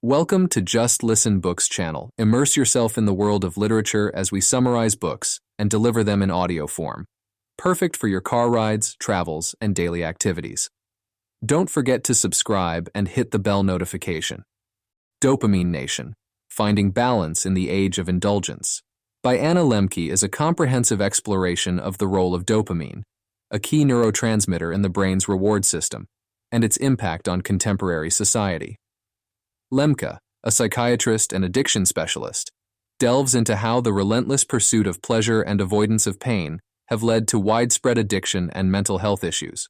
Welcome to Just Listen Books channel. Immerse yourself in the world of literature as we summarize books and deliver them in audio form. Perfect for your car rides, travels, and daily activities. Don't forget to subscribe and hit the bell notification. Dopamine Nation: Finding Balance in the Age of Indulgence by Anna Lembke is a comprehensive exploration of the role of dopamine, a key neurotransmitter in the brain's reward system, and its impact on contemporary society. Lembke, a psychiatrist and addiction specialist, delves into how the relentless pursuit of pleasure and avoidance of pain have led to widespread addiction and mental health issues.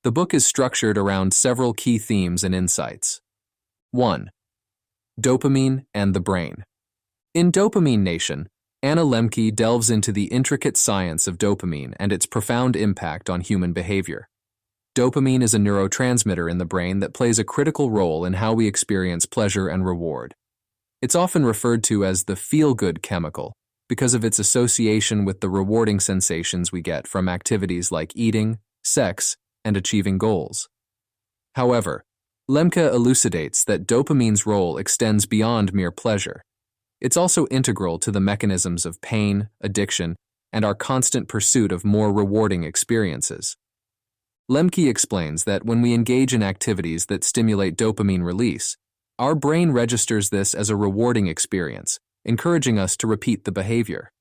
The book is structured around several key themes and insights. 1. Dopamine and the brain. In Dopamine Nation, Anna Lembke delves into the intricate science of dopamine and its profound impact on human behavior. Dopamine is a neurotransmitter in the brain that plays a critical role in how we experience pleasure and reward. It's often referred to as the feel-good chemical because of its association with the rewarding sensations we get from activities like eating, sex, and achieving goals. However, Lembke elucidates that dopamine's role extends beyond mere pleasure. It's also integral to the mechanisms of pain, addiction, and our constant pursuit of more rewarding experiences. Lembke explains that when we engage in activities that stimulate dopamine release, our brain registers this as a rewarding experience, encouraging us to repeat the behavior.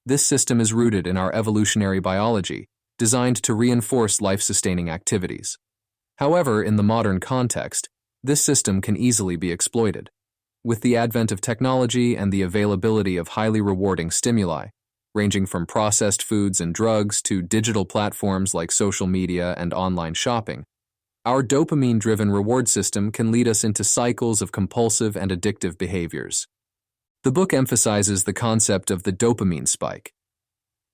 This system is rooted in our evolutionary biology, designed to reinforce life-sustaining activities. However, in the modern context, this system can easily be exploited. With the advent of technology and the availability of highly rewarding stimuli, ranging from processed foods and drugs to digital platforms like social media and online shopping, our dopamine-driven reward system can lead us into cycles of compulsive and addictive behaviors. The book emphasizes the concept of the dopamine spike.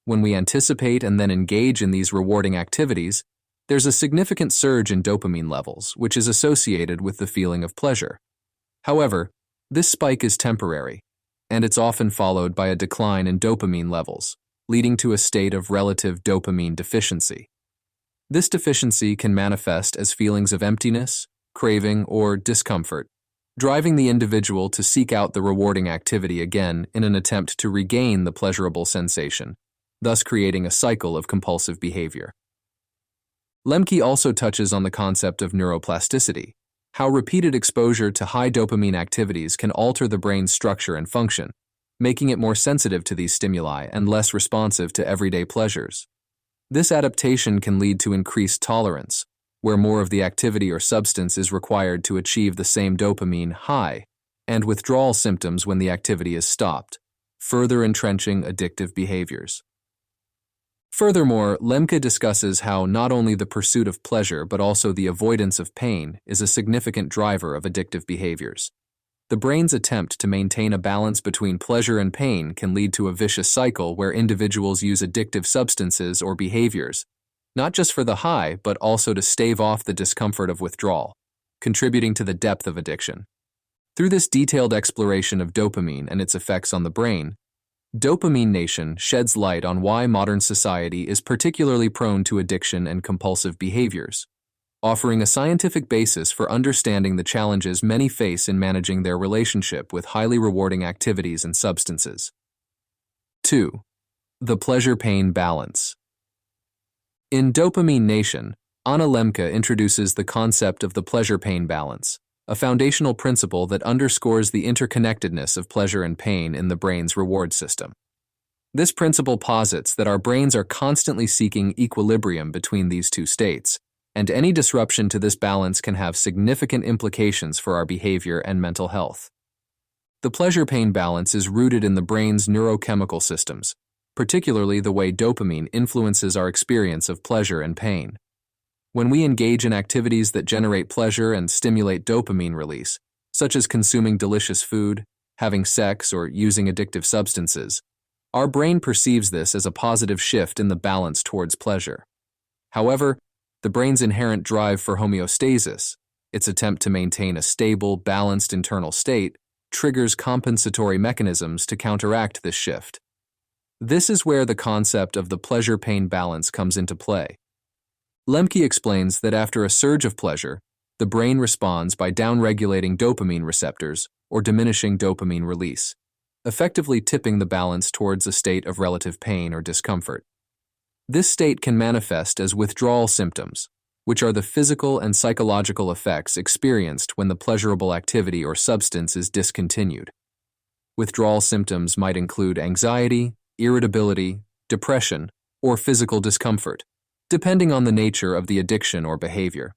When we anticipate and then engage in these rewarding activities, there's a significant surge in dopamine levels, which is associated with the feeling of pleasure. However, this spike is temporary, and it's often followed by a decline in dopamine levels, leading to a state of relative dopamine deficiency. This deficiency can manifest as feelings of emptiness, craving, or discomfort, driving the individual to seek out the rewarding activity again in an attempt to regain the pleasurable sensation, thus creating a cycle of compulsive behavior. Lembke also touches on the concept of neuroplasticity, how repeated exposure to high dopamine activities can alter the brain's structure and function, making it more sensitive to these stimuli and less responsive to everyday pleasures. This adaptation can lead to increased tolerance, where more of the activity or substance is required to achieve the same dopamine high, and withdrawal symptoms when the activity is stopped, further entrenching addictive behaviors. Furthermore, Lembke discusses how not only the pursuit of pleasure but also the avoidance of pain is a significant driver of addictive behaviors. The brain's attempt to maintain a balance between pleasure and pain can lead to a vicious cycle where individuals use addictive substances or behaviors, not just for the high but also to stave off the discomfort of withdrawal, contributing to the depth of addiction. Through this detailed exploration of dopamine and its effects on the brain, Dopamine Nation sheds light on why modern society is particularly prone to addiction and compulsive behaviors, offering a scientific basis for understanding the challenges many face in managing their relationship with highly rewarding activities and substances. 2. The pleasure-pain balance. In Dopamine Nation, Anna Lembke introduces the concept of the pleasure-pain balance, a foundational principle that underscores the interconnectedness of pleasure and pain in the brain's reward system. This principle posits that our brains are constantly seeking equilibrium between these two states, and any disruption to this balance can have significant implications for our behavior and mental health. The pleasure-pain balance is rooted in the brain's neurochemical systems, particularly the way dopamine influences our experience of pleasure and pain. When we engage in activities that generate pleasure and stimulate dopamine release, such as consuming delicious food, having sex, or using addictive substances, our brain perceives this as a positive shift in the balance towards pleasure. However, the brain's inherent drive for homeostasis, its attempt to maintain a stable, balanced internal state, triggers compensatory mechanisms to counteract this shift. This is where the concept of the pleasure-pain balance comes into play. Lembke explains that after a surge of pleasure, the brain responds by downregulating dopamine receptors or diminishing dopamine release, effectively tipping the balance towards a state of relative pain or discomfort. This state can manifest as withdrawal symptoms, which are the physical and psychological effects experienced when the pleasurable activity or substance is discontinued. Withdrawal symptoms might include anxiety, irritability, depression, or physical discomfort, depending on the nature of the addiction or behavior.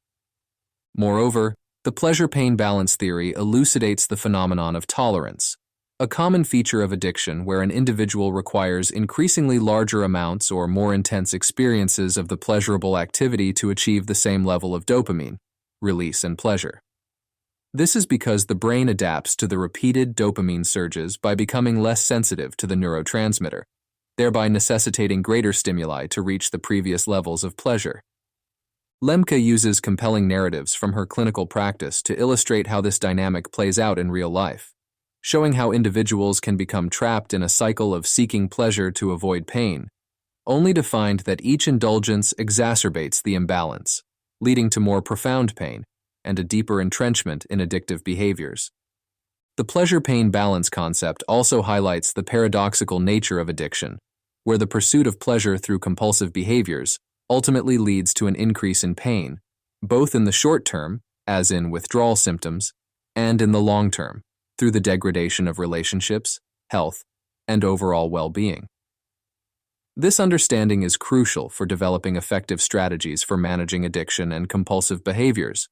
Moreover, the pleasure-pain balance theory elucidates the phenomenon of tolerance, a common feature of addiction where an individual requires increasingly larger amounts or more intense experiences of the pleasurable activity to achieve the same level of dopamine release and pleasure. This is because the brain adapts to the repeated dopamine surges by becoming less sensitive to the neurotransmitter, thereby necessitating greater stimuli to reach the previous levels of pleasure. Lembke uses compelling narratives from her clinical practice to illustrate how this dynamic plays out in real life, showing how individuals can become trapped in a cycle of seeking pleasure to avoid pain, only to find that each indulgence exacerbates the imbalance, leading to more profound pain and a deeper entrenchment in addictive behaviors. The pleasure-pain balance concept also highlights the paradoxical nature of addiction, where the pursuit of pleasure through compulsive behaviors ultimately leads to an increase in pain, both in the short term, as in withdrawal symptoms, and in the long term, through the degradation of relationships, health, and overall well-being. This understanding is crucial for developing effective strategies for managing addiction and compulsive behaviors,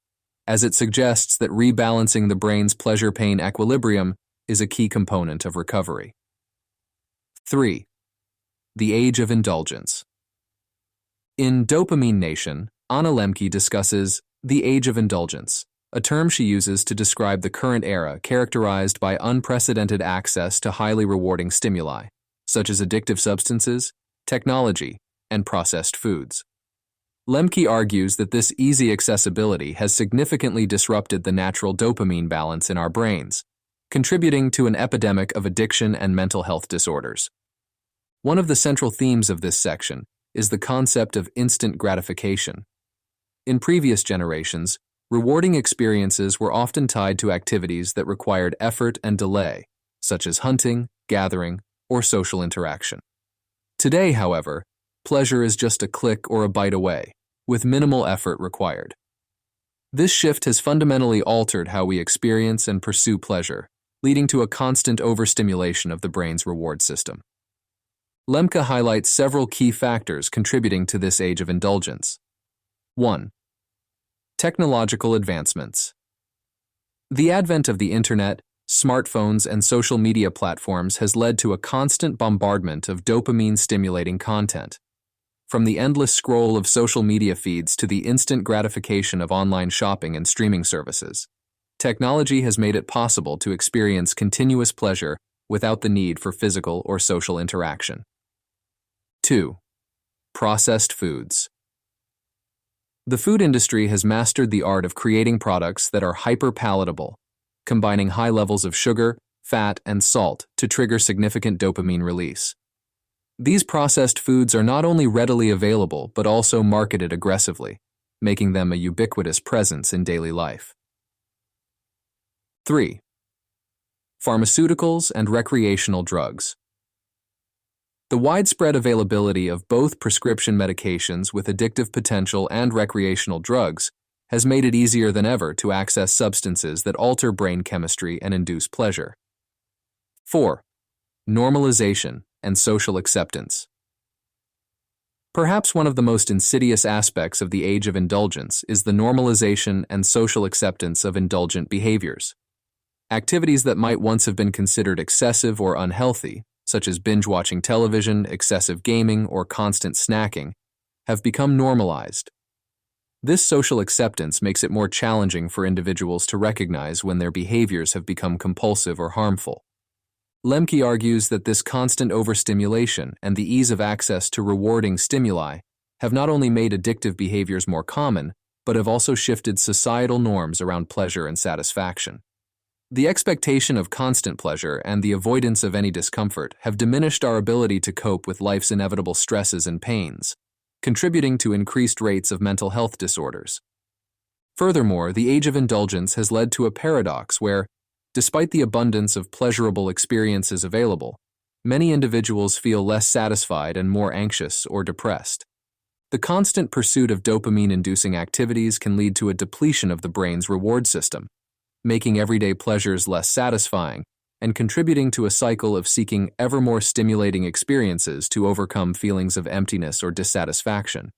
as it suggests that rebalancing the brain's pleasure-pain equilibrium is a key component of recovery. 3. The age of indulgence. In Dopamine Nation, Anna Lembke discusses the age of indulgence, a term she uses to describe the current era characterized by unprecedented access to highly rewarding stimuli, such as addictive substances, technology, and processed foods. Lembke argues that this easy accessibility has significantly disrupted the natural dopamine balance in our brains, contributing to an epidemic of addiction and mental health disorders. One of the central themes of this section is the concept of instant gratification. In previous generations, rewarding experiences were often tied to activities that required effort and delay, such as hunting, gathering, or social interaction. Today, however, pleasure is just a click or a bite away, with minimal effort required. This shift has fundamentally altered how we experience and pursue pleasure, leading to a constant overstimulation of the brain's reward system. Lembke highlights several key factors contributing to this age of indulgence. 1. Technological advancements. The advent of the internet, smartphones, and social media platforms has led to a constant bombardment of dopamine-stimulating content. From the endless scroll of social media feeds to the instant gratification of online shopping and streaming services, technology has made it possible to experience continuous pleasure without the need for physical or social interaction. 2. Processed foods. The food industry has mastered the art of creating products that are hyper-palatable, combining high levels of sugar, fat, and salt to trigger significant dopamine release. These processed foods are not only readily available but also marketed aggressively, making them a ubiquitous presence in daily life. 3. Pharmaceuticals and recreational drugs. The widespread availability of both prescription medications with addictive potential and recreational drugs has made it easier than ever to access substances that alter brain chemistry and induce pleasure. 4. Normalization and social acceptance. Perhaps one of the most insidious aspects of the age of indulgence is the normalization and social acceptance of indulgent behaviors. Activities that might once have been considered excessive or unhealthy, such as binge-watching television, excessive gaming, or constant snacking, have become normalized. This social acceptance makes it more challenging for individuals to recognize when their behaviors have become compulsive or harmful. Lembke argues that this constant overstimulation and the ease of access to rewarding stimuli have not only made addictive behaviors more common, but have also shifted societal norms around pleasure and satisfaction. The expectation of constant pleasure and the avoidance of any discomfort have diminished our ability to cope with life's inevitable stresses and pains, contributing to increased rates of mental health disorders. Furthermore, the age of indulgence has led to a paradox where, despite the abundance of pleasurable experiences available, many individuals feel less satisfied and more anxious or depressed. The constant pursuit of dopamine-inducing activities can lead to a depletion of the brain's reward system, making everyday pleasures less satisfying and contributing to a cycle of seeking ever more stimulating experiences to overcome feelings of emptiness or dissatisfaction.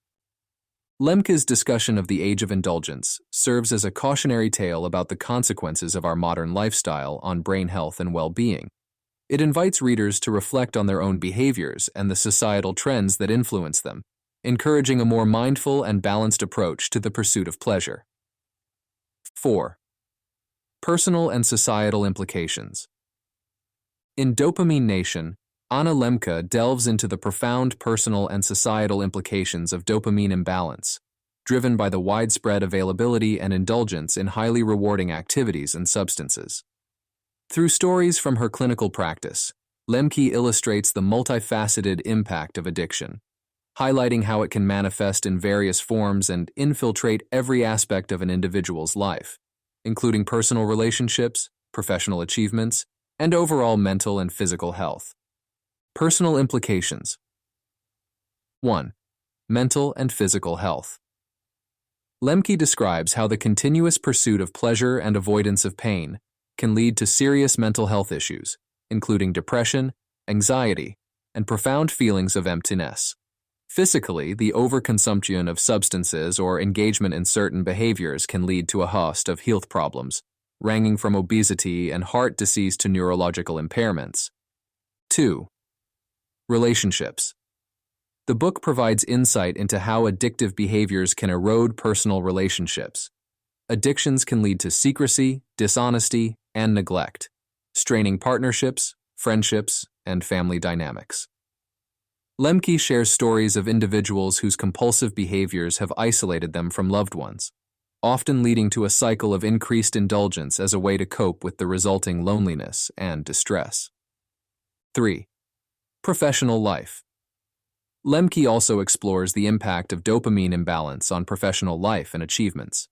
Lembke's discussion of the age of indulgence serves as a cautionary tale about the consequences of our modern lifestyle on brain health and well-being. It invites readers to reflect on their own behaviors and the societal trends that influence them, encouraging a more mindful and balanced approach to the pursuit of pleasure. 4. Personal and societal implications. In Dopamine Nation, Anna Lembke delves into the profound personal and societal implications of dopamine imbalance, driven by the widespread availability and indulgence in highly rewarding activities and substances. Through stories from her clinical practice, Lembke illustrates the multifaceted impact of addiction, highlighting how it can manifest in various forms and infiltrate every aspect of an individual's life, including personal relationships, professional achievements, and overall mental and physical health. Personal implications. 1. Mental and physical health. Lembke describes how the continuous pursuit of pleasure and avoidance of pain can lead to serious mental health issues, including depression, anxiety, and profound feelings of emptiness. Physically, the overconsumption of substances or engagement in certain behaviors can lead to a host of health problems, ranging from obesity and heart disease to neurological impairments. 2. Relationships. The book provides insight into how addictive behaviors can erode personal relationships. Addictions can lead to secrecy, dishonesty, and neglect, straining partnerships, friendships, and family dynamics. Lembke shares stories of individuals whose compulsive behaviors have isolated them from loved ones, often leading to a cycle of increased indulgence as a way to cope with the resulting loneliness and distress. 3. Professional life. Lembke also explores the impact of dopamine imbalance on professional life and achievements.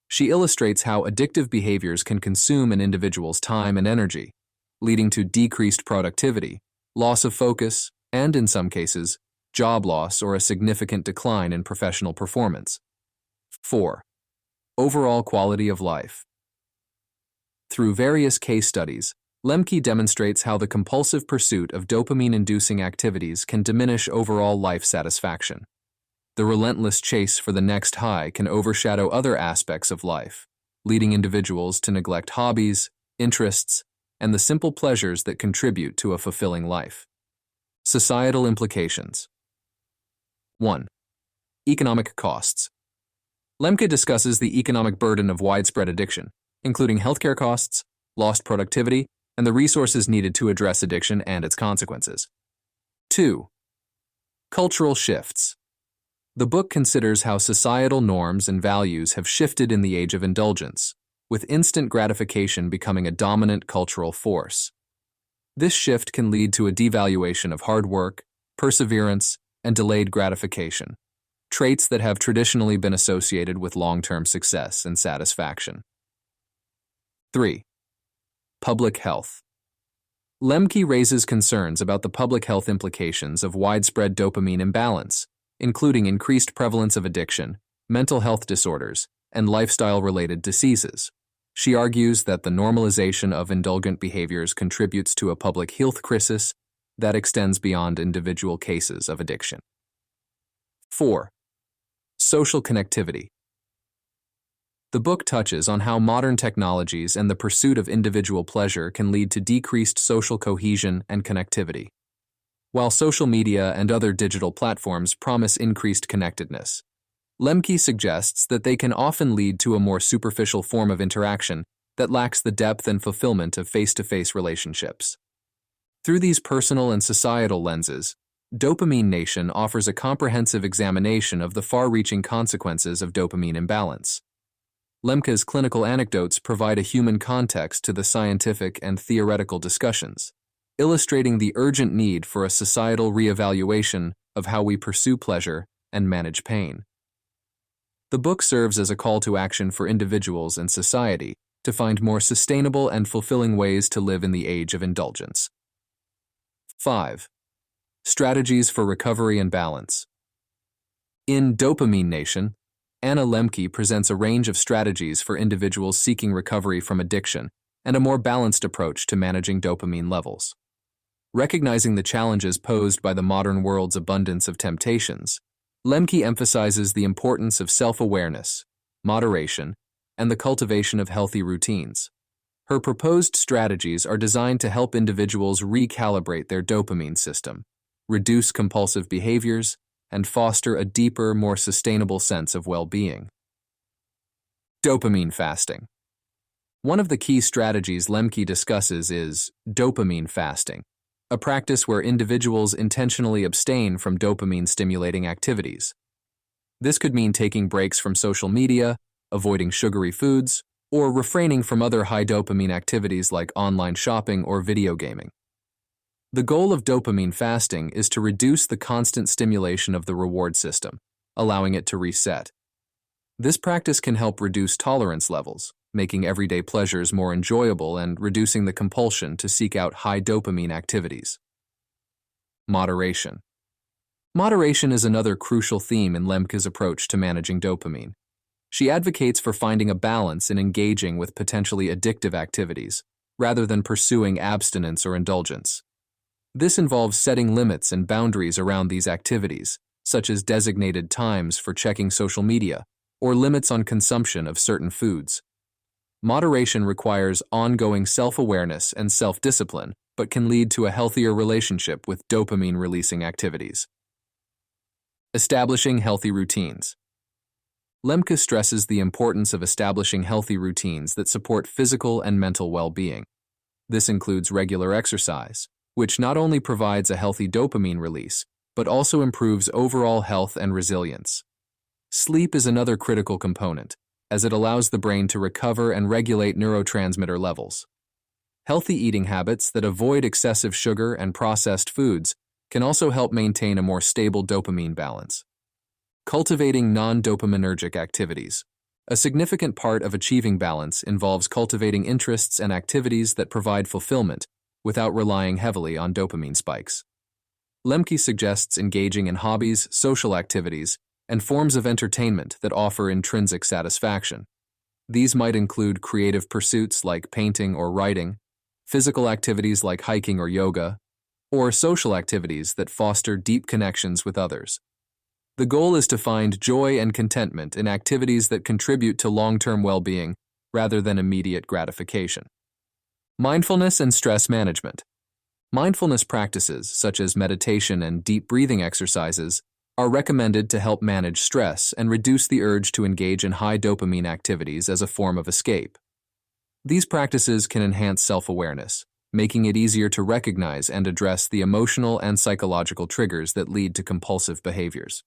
She illustrates how addictive behaviors can consume an individual's time and energy, leading to decreased productivity, loss of focus, and, in some cases, job loss or a significant decline in professional performance. 4. Overall quality of life. Through various case studies, Lembke demonstrates how the compulsive pursuit of dopamine-inducing activities can diminish overall life satisfaction. The relentless chase for the next high can overshadow other aspects of life, leading individuals to neglect hobbies, interests, and the simple pleasures that contribute to a fulfilling life. Societal implications. 1. Economic costs. Lembke discusses the economic burden of widespread addiction, including healthcare costs, lost productivity, and the resources needed to address addiction and its consequences. 2. Cultural shifts. The book considers how societal norms and values have shifted in the age of indulgence, with instant gratification becoming a dominant cultural force. This shift can lead to a devaluation of hard work, perseverance, and delayed gratification, traits that have traditionally been associated with long-term success and satisfaction. 3. Public health. Lembke raises concerns about the public health implications of widespread dopamine imbalance, including increased prevalence of addiction, mental health disorders, and lifestyle-related diseases. She argues that the normalization of indulgent behaviors contributes to a public health crisis that extends beyond individual cases of addiction. 4. Social connectivity. The book touches on how modern technologies and the pursuit of individual pleasure can lead to decreased social cohesion and connectivity. While social media and other digital platforms promise increased connectedness, Lembke suggests that they can often lead to a more superficial form of interaction that lacks the depth and fulfillment of face-to-face relationships. Through these personal and societal lenses, Dopamine Nation offers a comprehensive examination of the far-reaching consequences of dopamine imbalance. Lembke's clinical anecdotes provide a human context to the scientific and theoretical discussions, illustrating the urgent need for a societal reevaluation of how we pursue pleasure and manage pain. The book serves as a call to action for individuals and society to find more sustainable and fulfilling ways to live in the age of indulgence. 5. Strategies for recovery and balance. In Dopamine Nation, Anna Lembke presents a range of strategies for individuals seeking recovery from addiction and a more balanced approach to managing dopamine levels. Recognizing the challenges posed by the modern world's abundance of temptations, Lembke emphasizes the importance of self-awareness, moderation, and the cultivation of healthy routines. Her proposed strategies are designed to help individuals recalibrate their dopamine system, reduce compulsive behaviors, and foster a deeper, more sustainable sense of well-being. Dopamine fasting. One of the key strategies Lembke discusses is dopamine fasting, a practice where individuals intentionally abstain from dopamine-stimulating activities. This could mean taking breaks from social media, avoiding sugary foods, or refraining from other high-dopamine activities like online shopping or video gaming. The goal of dopamine fasting is to reduce the constant stimulation of the reward system, allowing it to reset. This practice can help reduce tolerance levels, making everyday pleasures more enjoyable and reducing the compulsion to seek out high dopamine activities. Moderation. Moderation is another crucial theme in Lembke's approach to managing dopamine. She advocates for finding a balance in engaging with potentially addictive activities, rather than pursuing abstinence or indulgence. This involves setting limits and boundaries around these activities, such as designated times for checking social media or limits on consumption of certain foods. Moderation requires ongoing self-awareness and self-discipline, but can lead to a healthier relationship with dopamine-releasing activities. Establishing healthy routines. Lembke stresses the importance of establishing healthy routines that support physical and mental well-being. This includes regular exercise, which not only provides a healthy dopamine release, but also improves overall health and resilience. Sleep is another critical component, as it allows the brain to recover and regulate neurotransmitter levels. Healthy eating habits that avoid excessive sugar and processed foods can also help maintain a more stable dopamine balance. Cultivating non-dopaminergic activities. A significant part of achieving balance involves cultivating interests and activities that provide fulfillment without relying heavily on dopamine spikes. Lembke suggests engaging in hobbies, social activities, and forms of entertainment that offer intrinsic satisfaction. These might include creative pursuits like painting or writing, physical activities like hiking or yoga, or social activities that foster deep connections with others. The goal is to find joy and contentment in activities that contribute to long-term well-being rather than immediate gratification. Mindfulness and stress management. Mindfulness practices, such as meditation and deep breathing exercises, are recommended to help manage stress and reduce the urge to engage in high dopamine activities as a form of escape. These practices can enhance self-awareness, making it easier to recognize and address the emotional and psychological triggers that lead to compulsive behaviors.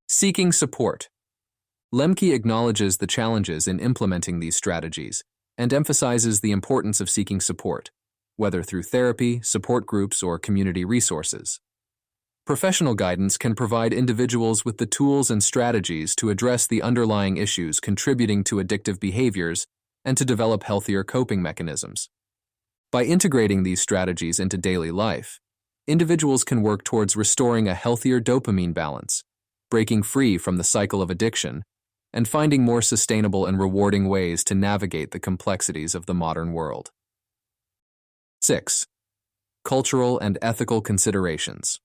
Seeking support. Lembke acknowledges the challenges in implementing these strategies and emphasizes the importance of seeking support, whether through therapy, support groups, or community resources. Professional guidance can provide individuals with the tools and strategies to address the underlying issues contributing to addictive behaviors and to develop healthier coping mechanisms. By integrating these strategies into daily life, individuals can work towards restoring a healthier dopamine balance, breaking free from the cycle of addiction, and finding more sustainable and rewarding ways to navigate the complexities of the modern world. 6. Cultural and ethical considerations.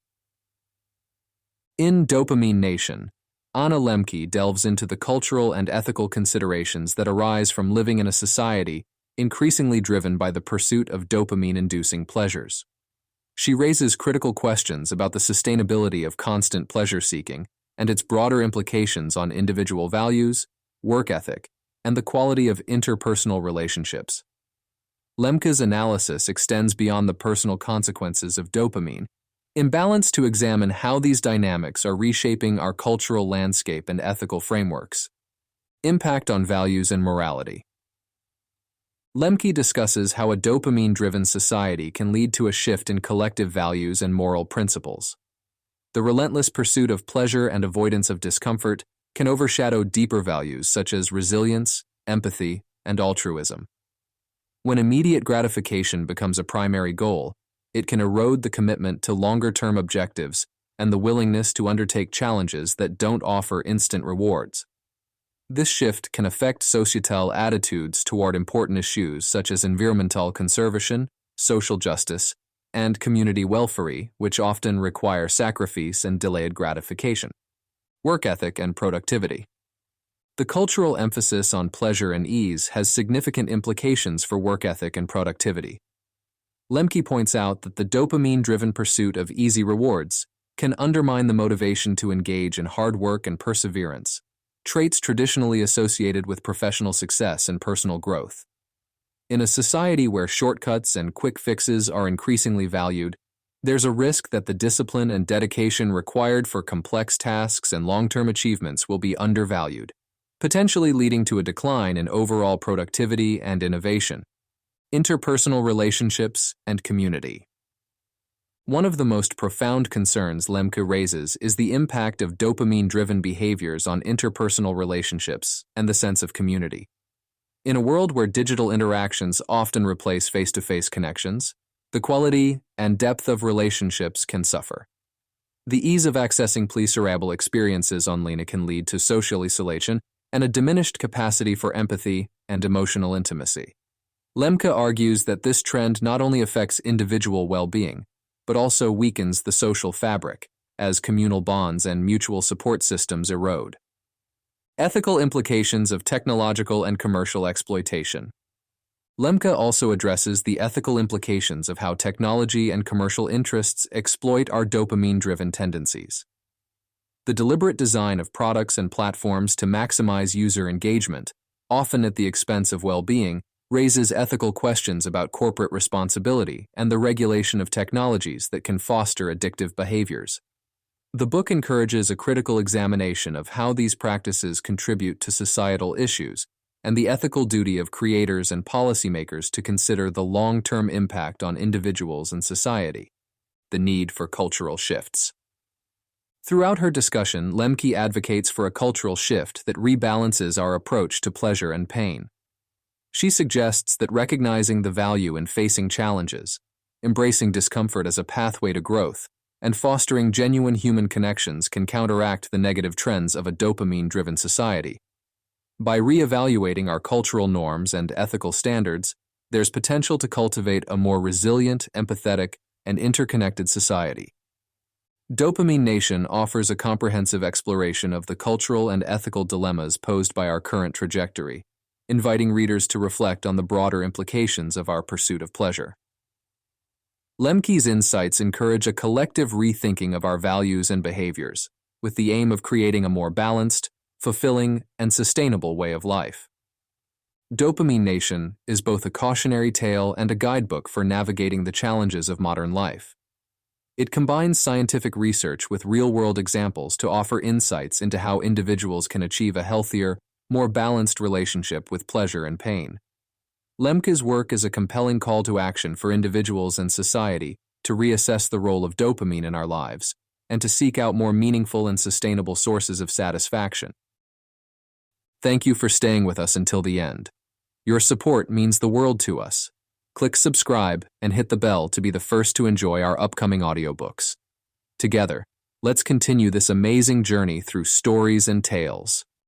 In Dopamine Nation, Anna Lembke delves into the cultural and ethical considerations that arise from living in a society increasingly driven by the pursuit of dopamine-inducing pleasures. She raises critical questions about the sustainability of constant pleasure-seeking and its broader implications on individual values, work ethic, and the quality of interpersonal relationships. Lembke's analysis extends beyond the personal consequences of dopamine, imbalance to examine how these dynamics are reshaping our cultural landscape and ethical frameworks. Impact on values and morality. Lembke discusses how a dopamine-driven society can lead to a shift in collective values and moral principles. The relentless pursuit of pleasure and avoidance of discomfort can overshadow deeper values such as resilience, empathy, and altruism. When immediate gratification becomes a primary goal, it can erode the commitment to longer-term objectives and the willingness to undertake challenges that don't offer instant rewards. This shift can affect societal attitudes toward important issues such as environmental conservation, social justice, and community welfare, which often require sacrifice and delayed gratification. Work ethic and productivity. The cultural emphasis on pleasure and ease has significant implications for work ethic and productivity. Lembke points out that the dopamine-driven pursuit of easy rewards can undermine the motivation to engage in hard work and perseverance, traits traditionally associated with professional success and personal growth. In a society where shortcuts and quick fixes are increasingly valued, there's a risk that the discipline and dedication required for complex tasks and long-term achievements will be undervalued, potentially leading to a decline in overall productivity and innovation. Interpersonal relationships and community. One of the most profound concerns Lembke raises is the impact of dopamine-driven behaviors on interpersonal relationships and the sense of community. In a world where digital interactions often replace face-to-face connections, the quality and depth of relationships can suffer. The ease of accessing pleasurable experiences online can lead to social isolation and a diminished capacity for empathy and emotional intimacy. Lembke argues that this trend not only affects individual well-being, but also weakens the social fabric as communal bonds and mutual support systems erode. Ethical implications of technological and commercial exploitation. Lembke also addresses the ethical implications of how technology and commercial interests exploit our dopamine-driven tendencies. The deliberate design of products and platforms to maximize user engagement, often at the expense of well-being, raises ethical questions about corporate responsibility and the regulation of technologies that can foster addictive behaviors. The book encourages a critical examination of how these practices contribute to societal issues and the ethical duty of creators and policymakers to consider the long-term impact on individuals and society. The need for cultural shifts. Throughout her discussion, Lembke advocates for a cultural shift that rebalances our approach to pleasure and pain. She suggests that recognizing the value in facing challenges, embracing discomfort as a pathway to growth, and fostering genuine human connections can counteract the negative trends of a dopamine-driven society. By re-evaluating our cultural norms and ethical standards, there's potential to cultivate a more resilient, empathetic, and interconnected society. Dopamine Nation offers a comprehensive exploration of the cultural and ethical dilemmas posed by our current trajectory, inviting readers to reflect on the broader implications of our pursuit of pleasure. Lembke's insights encourage a collective rethinking of our values and behaviors, with the aim of creating a more balanced, fulfilling, and sustainable way of life. Dopamine Nation is both a cautionary tale and a guidebook for navigating the challenges of modern life. It combines scientific research with real-world examples to offer insights into how individuals can achieve a healthier, more balanced relationship with pleasure and pain. Lembke's work is a compelling call to action for individuals and society to reassess the role of dopamine in our lives and to seek out more meaningful and sustainable sources of satisfaction. Thank you for staying with us until the end. Your support means the world to us. Click subscribe and hit the bell to be the first to enjoy our upcoming audiobooks. Together, let's continue this amazing journey through stories and tales.